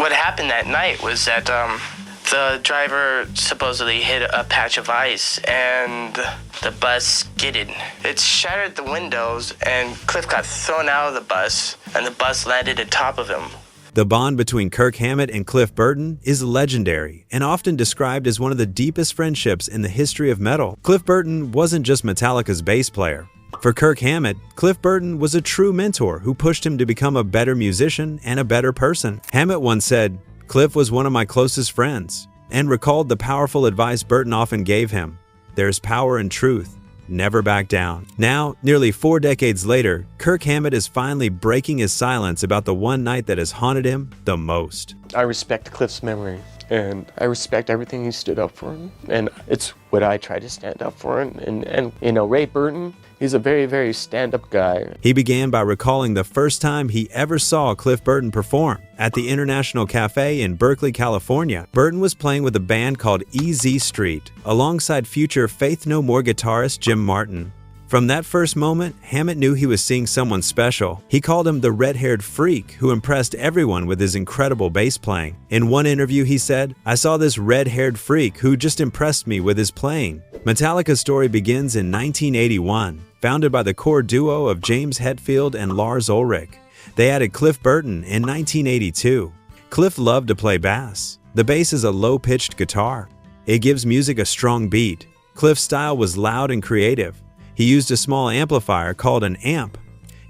What happened that night was that the driver supposedly hit a patch of ice and the bus skidded. It shattered the windows and Cliff got thrown out of the bus and the bus landed atop of him. The bond between Kirk Hammett and Cliff Burton is legendary and often described as one of the deepest friendships in the history of metal. Cliff Burton wasn't just Metallica's bass player. For Kirk Hammett, Cliff Burton was a true mentor who pushed him to become a better musician and a better person. Hammett once said, "Cliff was one of my closest friends," and recalled the powerful advice Burton often gave him: "There's power in truth. Never back down." Now, nearly 4 decades later, Kirk Hammett is finally breaking his silence about the one night that has haunted him the most. I respect Cliff's memory, and I respect everything he stood up for, and it's what I try to stand up for. And you know, Ray Burton, he's a very, very stand-up guy. He began by recalling the first time he ever saw Cliff Burton perform. At the International Cafe in Berkeley, California, Burton was playing with a band called EZ Street, alongside future Faith No More guitarist Jim Martin. From that first moment, Hammett knew he was seeing someone special. He called him the red-haired freak who impressed everyone with his incredible bass playing. In one interview, he said, "I saw this red-haired freak who just impressed me with his playing." Metallica's story begins in 1981, founded by the core duo of James Hetfield and Lars Ulrich. They added Cliff Burton in 1982. Cliff loved to play bass. The bass is a low-pitched guitar. It gives music a strong beat. Cliff's style was loud and creative. He used a small amplifier called an amp.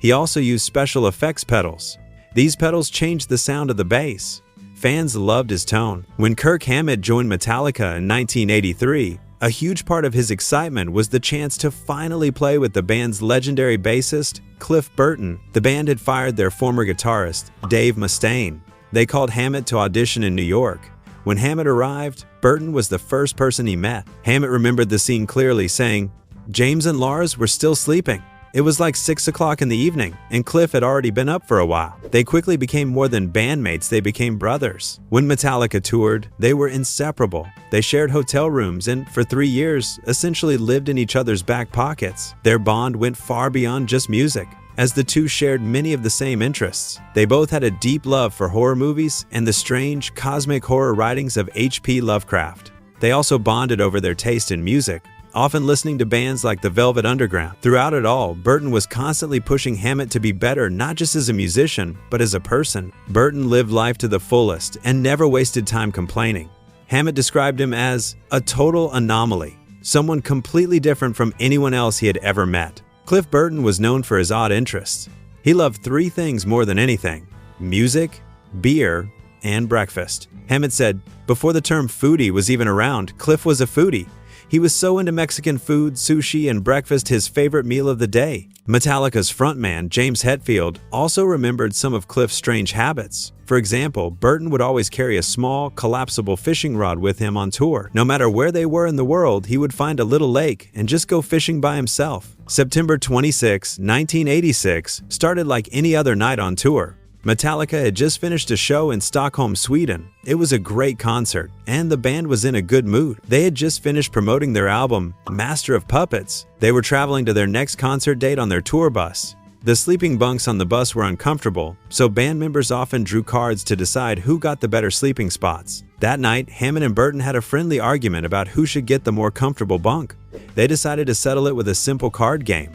He also used special effects pedals. These pedals changed the sound of the bass. Fans loved his tone. When Kirk Hammett joined Metallica in 1983, a huge part of his excitement was the chance to finally play with the band's legendary bassist, Cliff Burton. The band had fired their former guitarist, Dave Mustaine. They called Hammett to audition in New York. When Hammett arrived, Burton was the first person he met. Hammett remembered the scene clearly, saying, "James and Lars were still sleeping. It was like 6 o'clock in the evening, and Cliff had already been up for a while. They quickly became more than bandmates, they became brothers." When Metallica toured, they were inseparable. They shared hotel rooms and, for 3 years, essentially lived in each other's back pockets. Their bond went far beyond just music, as the two shared many of the same interests. They both had a deep love for horror movies and the strange, cosmic horror writings of H.P. Lovecraft. They also bonded over their taste in music, often listening to bands like the Velvet Underground. Throughout it all, Burton was constantly pushing Hammett to be better, not just as a musician, but as a person. Burton lived life to the fullest and never wasted time complaining. Hammett described him as a total anomaly, someone completely different from anyone else he had ever met. Cliff Burton was known for his odd interests. He loved 3 things more than anything: music, beer, and breakfast. Hammett said, before the term foodie was even around, Cliff was a foodie. He was so into Mexican food, sushi, and breakfast his favorite meal of the day. Metallica's frontman, James Hetfield, also remembered some of Cliff's strange habits. For example, Burton would always carry a small, collapsible fishing rod with him on tour. No matter where they were in the world, he would find a little lake and just go fishing by himself. September 26, 1986, started like any other night on tour. Metallica had just finished a show in Stockholm, Sweden. It was a great concert, and the band was in a good mood. They had just finished promoting their album, Master of Puppets. They were traveling to their next concert date on their tour bus. The sleeping bunks on the bus were uncomfortable, so band members often drew cards to decide who got the better sleeping spots. That night, Hammett and Burton had a friendly argument about who should get the more comfortable bunk. They decided to settle it with a simple card game.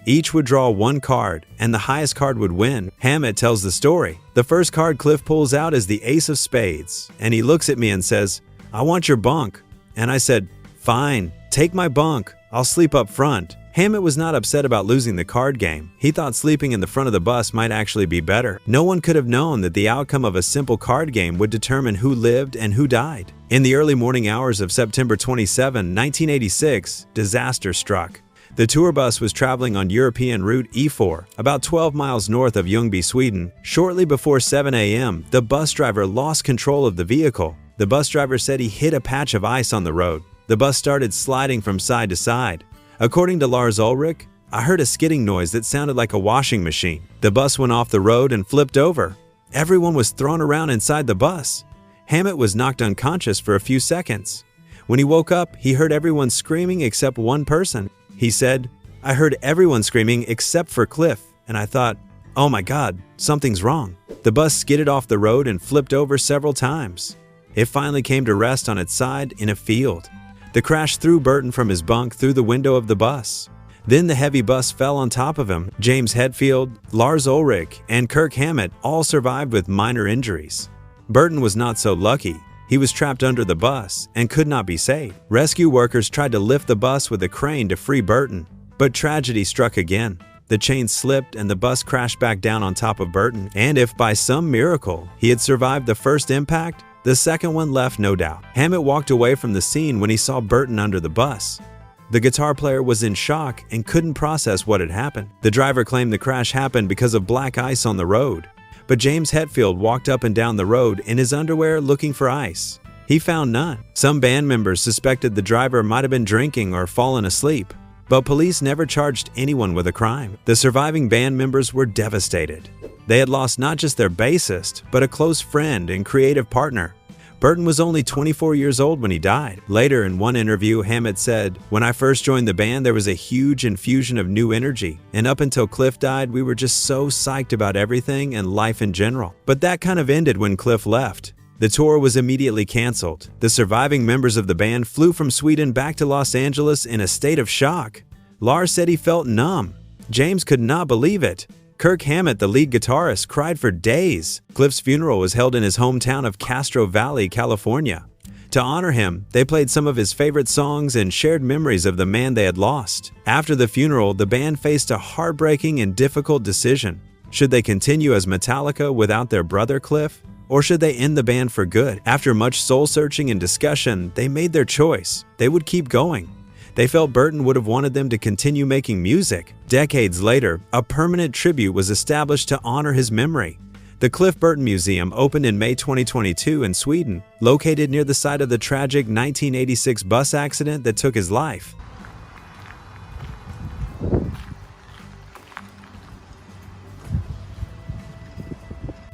Each would draw 1 card, and the highest card would win. Hammett tells the story. The first card Cliff pulls out is the Ace of Spades, and he looks at me and says, "I want your bunk." And I said, "Fine, take my bunk. I'll sleep up front." Hammett was not upset about losing the card game. He thought sleeping in the front of the bus might actually be better. No one could have known that the outcome of a simple card game would determine who lived and who died. In the early morning hours of September 27, 1986, disaster struck. The tour bus was traveling on European Route E4, about 12 miles north of Ljungby, Sweden. Shortly before 7 a.m., the bus driver lost control of the vehicle. The bus driver said he hit a patch of ice on the road. The bus started sliding from side to side. According to Lars Ulrich, "I heard a skidding noise that sounded like a washing machine. The bus went off the road and flipped over. Everyone was thrown around inside the bus. Hammett was knocked unconscious for a few seconds. When he woke up, he heard everyone screaming except one person. He said, 'I heard everyone screaming except for Cliff, and I thought, "Oh my God, something's wrong." The bus skidded off the road and flipped over several times. It finally came to rest on its side in a field. The crash threw Burton from his bunk through the window of the bus. Then the heavy bus fell on top of him. James Hetfield, Lars Ulrich, and Kirk Hammett all survived with minor injuries. Burton was not so lucky. He was trapped under the bus and could not be saved. Rescue workers tried to lift the bus with a crane to free Burton, but tragedy struck again. The chain slipped and the bus crashed back down on top of Burton, and if by some miracle he had survived the first impact, the second one left no doubt. Hammett walked away from the scene when he saw Burton under the bus. The guitar player was in shock and couldn't process what had happened. The driver claimed the crash happened because of black ice on the road. But James Hetfield walked up and down the road in his underwear looking for ice. He found none. Some band members suspected the driver might have been drinking or fallen asleep, but police never charged anyone with a crime. The surviving band members were devastated. They had lost not just their bassist, but a close friend and creative partner. Burton was only 24 years old when he died. Later, in one interview, Hammett said, "When I first joined the band, there was a huge infusion of new energy. And up until Cliff died, we were just so psyched about everything and life in general." But that kind of ended when Cliff left. The tour was immediately canceled. The surviving members of the band flew from Sweden back to Los Angeles in a state of shock. Lars said he felt numb. James could not believe it. Kirk Hammett, the lead guitarist, cried for days. Cliff's funeral was held in his hometown of Castro Valley, California. To honor him, they played some of his favorite songs and shared memories of the man they had lost. After the funeral, the band faced a heartbreaking and difficult decision. Should they continue as Metallica without their brother Cliff? Or should they end the band for good? After much soul-searching and discussion, they made their choice. They would keep going. They felt Burton would have wanted them to continue making music. Decades later, a permanent tribute was established to honor his memory. The Cliff Burton Museum opened in May 2022 in Sweden, located near the site of the tragic 1986 bus accident that took his life.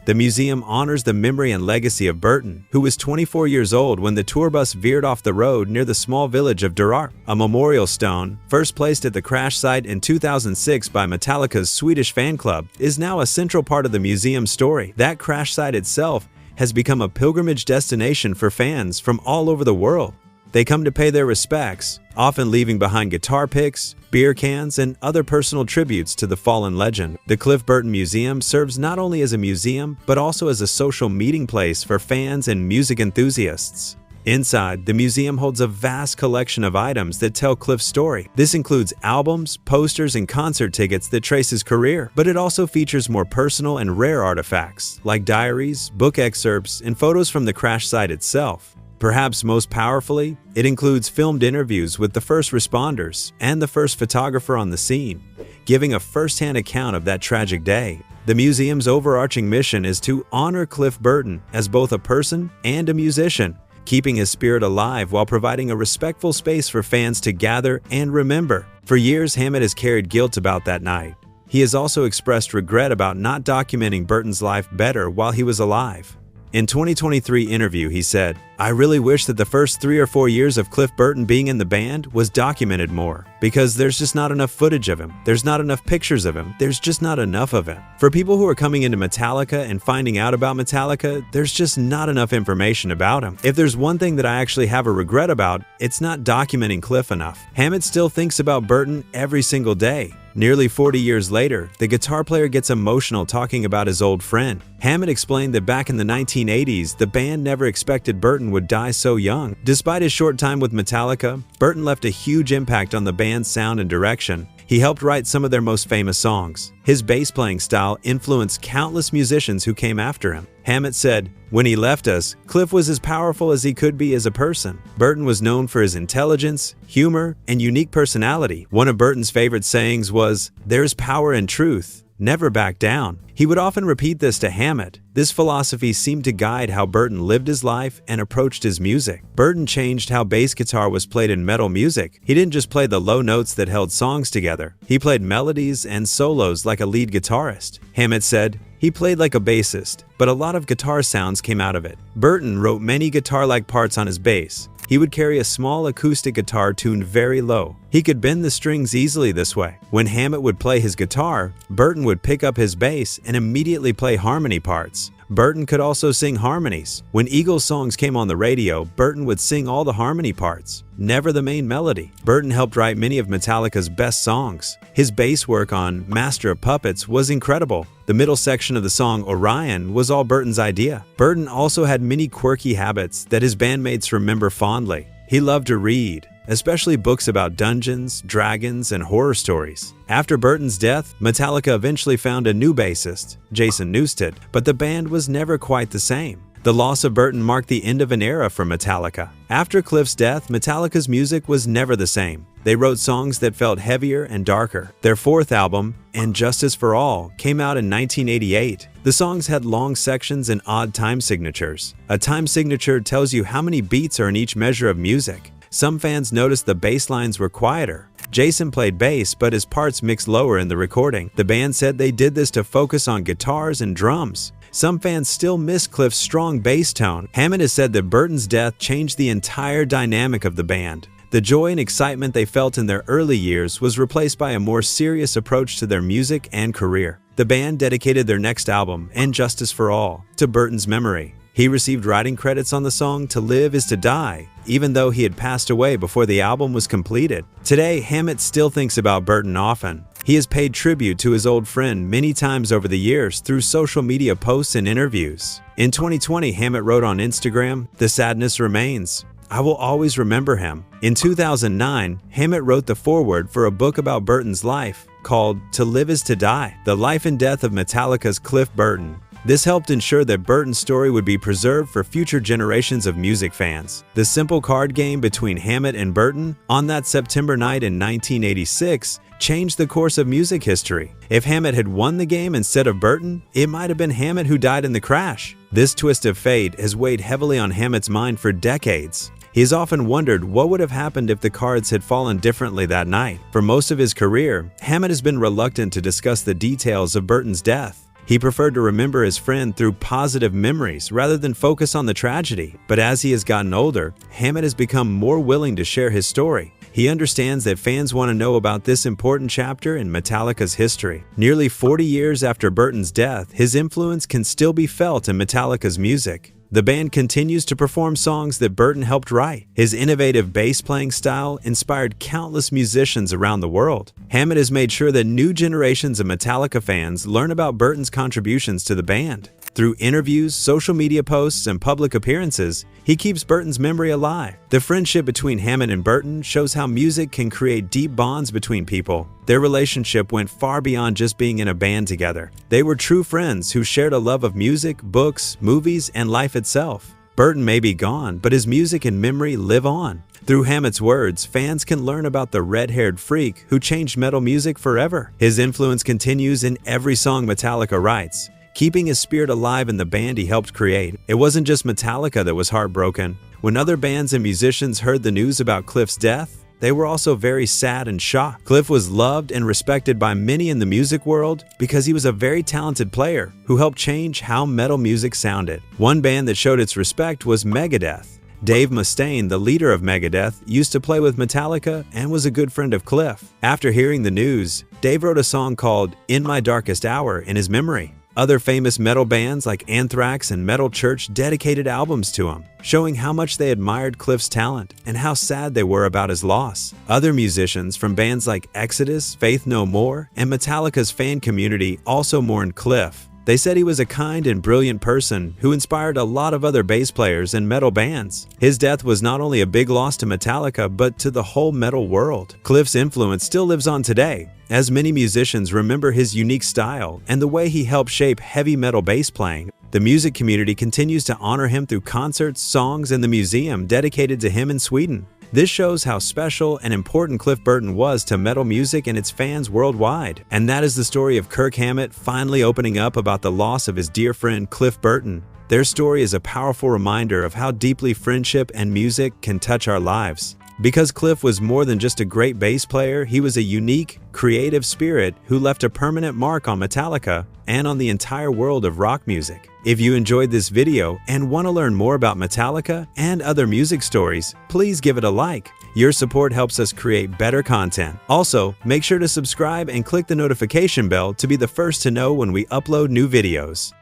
The museum honors the memory and legacy of Burton, who was 24 years old when the tour bus veered off the road near the small village of Durar. A memorial stone, first placed at the crash site in 2006 by Metallica's Swedish fan club, is now a central part of the museum's story. That crash site itself has become a pilgrimage destination for fans from all over the world. They come to pay their respects, often leaving behind guitar picks, beer cans, and other personal tributes to the fallen legend. The Cliff Burton Museum serves not only as a museum, but also as a social meeting place for fans and music enthusiasts. Inside, the museum holds a vast collection of items that tell Cliff's story. This includes albums, posters, and concert tickets that trace his career, but it also features more personal and rare artifacts, like diaries, book excerpts, and photos from the crash site itself. Perhaps most powerfully, it includes filmed interviews with the first responders and the first photographer on the scene, giving a first-hand account of that tragic day. The museum's overarching mission is to honor Cliff Burton as both a person and a musician, keeping his spirit alive while providing a respectful space for fans to gather and remember. For years, Hammett has carried guilt about that night. He has also expressed regret about not documenting Burton's life better while he was alive. In 2023 interview, he said, "I really wish that the first 3 or 4 years of Cliff Burton being in the band was documented more, because there's just not enough footage of him. There's not enough pictures of him. There's just not enough of him." For people who are coming into Metallica and finding out about Metallica, there's just not enough information about him. If there's one thing that I actually have a regret about, it's not documenting Cliff enough. Hammett still thinks about Burton every single day. Nearly 40 years later, the guitar player gets emotional talking about his old friend. Hammett explained that back in the 1980s, the band never expected Burton would die so young. Despite his short time with Metallica, Burton left a huge impact on the band's sound and direction. He helped write some of their most famous songs. His bass playing style influenced countless musicians who came after him. Hammett said, "When he left us, Cliff was as powerful as he could be as a person." Burton was known for his intelligence, humor, and unique personality. One of Burton's favorite sayings was, "There's power in truth. Never back down." He would often repeat this to Hammett. This philosophy seemed to guide how Burton lived his life and approached his music. Burton changed how bass guitar was played in metal music. He didn't just play the low notes that held songs together. He played melodies and solos like a lead guitarist. Hammett said, "He played like a bassist, but a lot of guitar sounds came out of it." Burton wrote many guitar-like parts on his bass, He would carry a small acoustic guitar tuned very low. He could bend the strings easily this way. When Hammett would play his guitar, Burton would pick up his bass and immediately play harmony parts. Burton could also sing harmonies. When Eagles songs came on the radio, Burton would sing all the harmony parts, never the main melody. Burton helped write many of Metallica's best songs. His bass work on Master of Puppets was incredible. The middle section of the song Orion was all Burton's idea. Burton also had many quirky habits that his bandmates remember fondly. He loved to read, especially books about dungeons, dragons, and horror stories. After Burton's death, Metallica eventually found a new bassist, Jason Newsted, but the band was never quite the same. The loss of Burton marked the end of an era for Metallica. After Cliff's death, Metallica's music was never the same. They wrote songs that felt heavier and darker. Their fourth album, And Justice for All, came out in 1988. The songs had long sections and odd time signatures. A time signature tells you how many beats are in each measure of music. Some fans noticed the bass lines were quieter. Jason played bass, but his parts mixed lower in the recording. The band said they did this to focus on guitars and drums. Some fans still miss Cliff's strong bass tone. Hammett has said that Burton's death changed the entire dynamic of the band. The joy and excitement they felt in their early years was replaced by a more serious approach to their music and career. The band dedicated their next album, And Justice for All, to Burton's memory. He received writing credits on the song To Live Is to Die, even though he had passed away before the album was completed. Today, Hammett still thinks about Burton often. He has paid tribute to his old friend many times over the years through social media posts and interviews. In 2020, Hammett wrote on Instagram, "The sadness remains. I will always remember him." In 2009, Hammett wrote the foreword for a book about Burton's life called To Live Is to Die, The Life and Death of Metallica's Cliff Burton. This helped ensure that Burton's story would be preserved for future generations of music fans. The simple card game between Hammett and Burton on that September night in 1986 changed the course of music history. If Hammett had won the game instead of Burton, it might have been Hammett who died in the crash. This twist of fate has weighed heavily on Hammett's mind for decades. He has often wondered what would have happened if the cards had fallen differently that night. For most of his career, Hammett has been reluctant to discuss the details of Burton's death. He preferred to remember his friend through positive memories rather than focus on the tragedy. But as he has gotten older, Hammett has become more willing to share his story. He understands that fans want to know about this important chapter in Metallica's history. Nearly 40 years after Burton's death, his influence can still be felt in Metallica's music. The band continues to perform songs that Burton helped write. His innovative bass playing style inspired countless musicians around the world. Hammett has made sure that new generations of Metallica fans learn about Burton's contributions to the band. Through interviews, social media posts, and public appearances, he keeps Burton's memory alive. The friendship between Hammett and Burton shows how music can create deep bonds between people. Their relationship went far beyond just being in a band together. They were true friends who shared a love of music, books, movies, and life itself. Burton may be gone, but his music and memory live on. Through Hammett's words, fans can learn about the red-haired freak who changed metal music forever. His influence continues in every song Metallica writes, keeping his spirit alive in the band he helped create. It wasn't just Metallica that was heartbroken. When other bands and musicians heard the news about Cliff's death, they were also very sad and shocked. Cliff was loved and respected by many in the music world because he was a very talented player who helped change how metal music sounded. One band that showed its respect was Megadeth. Dave Mustaine, the leader of Megadeth, used to play with Metallica and was a good friend of Cliff. After hearing the news, Dave wrote a song called In My Darkest Hour in his memory. Other famous metal bands like Anthrax and Metal Church dedicated albums to him, showing how much they admired Cliff's talent and how sad they were about his loss. Other musicians from bands like Exodus, Faith No More, and Metallica's fan community also mourned Cliff. They said he was a kind and brilliant person who inspired a lot of other bass players and metal bands. His death was not only a big loss to Metallica, but to the whole metal world. Cliff's influence still lives on today, as many musicians remember his unique style and the way he helped shape heavy metal bass playing. The music community continues to honor him through concerts, songs, and the museum dedicated to him in Sweden. This shows how special and important Cliff Burton was to metal music and its fans worldwide. And that is the story of Kirk Hammett finally opening up about the loss of his dear friend Cliff Burton. Their story is a powerful reminder of how deeply friendship and music can touch our lives. Because Cliff was more than just a great bass player, he was a unique, creative spirit who left a permanent mark on Metallica and on the entire world of rock music. If you enjoyed this video and want to learn more about Metallica and other music stories, please give it a like. Your support helps us create better content. Also, make sure to subscribe and click the notification bell to be the first to know when we upload new videos.